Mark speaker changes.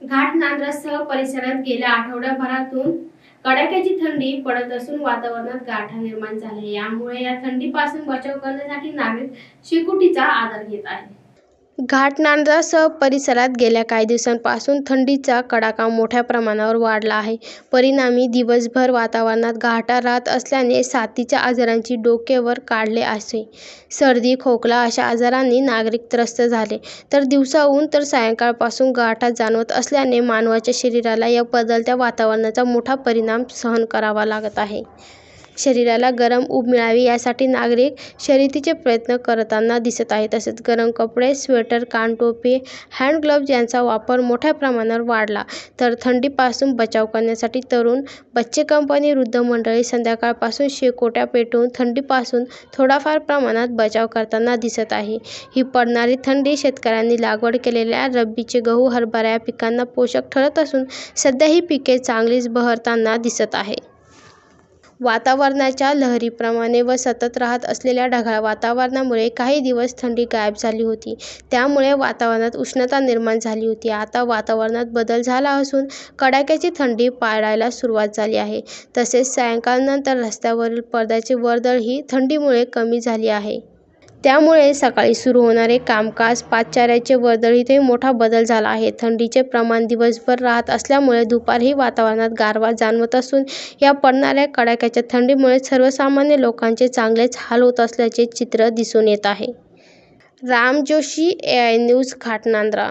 Speaker 1: घाटनांद्रासह परिसरात गेल्या आठवड्याभरातून कडाक्याची थंडी पडत असून वातावरणात गारठा निर्माण झाले। यामुळे या थंडीपासून बचाव करण्यासाठी नागरिक शेकोटीचा आधार घेत आहेत।
Speaker 2: घाटनांद्रासह परिसरात गेल्या काही दिवसांपासून थंडीचा कडाका मोठ्या प्रमाणावर वाढला आहे। परिणामी दिवसभर वातावरणात गारठा राहत असल्याने साथीच्या आजारांची डोके-वर काढले आहे। सर्दी, खोकला अशा आजारांनी नागरिक त्रस्त झाले, तर दिवसा ऊन तर सायंकाळपासून गारठा जाणवत असल्याने मानवाच्या शरीराला या बदलत्या वातावरणाचा मोठा परिणाम सहन करावा लागत आहे। शरीराला गरम ऊब मिळावी यासाठी नागरिक शर्यतीचे प्रयत्न करताना दिसत आहेत। तसेच गरम कपडे, स्वेटर, कानटोपी, हँड ग्लोव्ज यांचा वापर मोठ्या प्रमाणावर वाढला, तर थंडीपासून बचाव करण्यासाठी तरुण, बच्चे कंपनी, वृद्ध मंडळी संध्याकाळपासून शेकोट्या पेटवून थंडीपासून थोडाफार प्रमाणात बचाव करताना दिसत आहे। ही पडणारी थंडी शेतकऱ्यांनी लागवड केलेल्या रब्बीचे गहू, हरभरा या पिकांना पोषक ठरत असून सध्या ही पिके चांगलीच बहरताना दिसत आहे। वातावरणाच्या लहरीप्रमाणे व सतत राहत असलेल्या ढगाळ वातावरणामुळे काही दिवस थंडी गायब झाली होती। त्यामुळे वातावरणात उष्णता निर्माण झाली होती। आता वातावरणात बदल झाला असून कडाक्याची थंडी पडायला सुरुवात झाली आहे। तसेच सायंकाळनंतर रस्त्यावरील पडद्याची वर्दळ ही थंडीमुळे कमी झाली आहे। त्यामुळे सकाळी सुरू होणारे कामकाज, पादचाऱ्याचे वर्दळीतही मोठा बदल झाला आहे। थंडीचे प्रमाण दिवसभर राहत असल्यामुळे दुपारही वातावरणात गारवा जाणवत असून या पडणाऱ्या कडाक्याच्या थंडीमुळे सर्वसामान्य लोकांचे चांगलेच हाल होत असल्याचे चित्र दिसून येत आहे। Ram Joshi, AI news, Ghatnandra.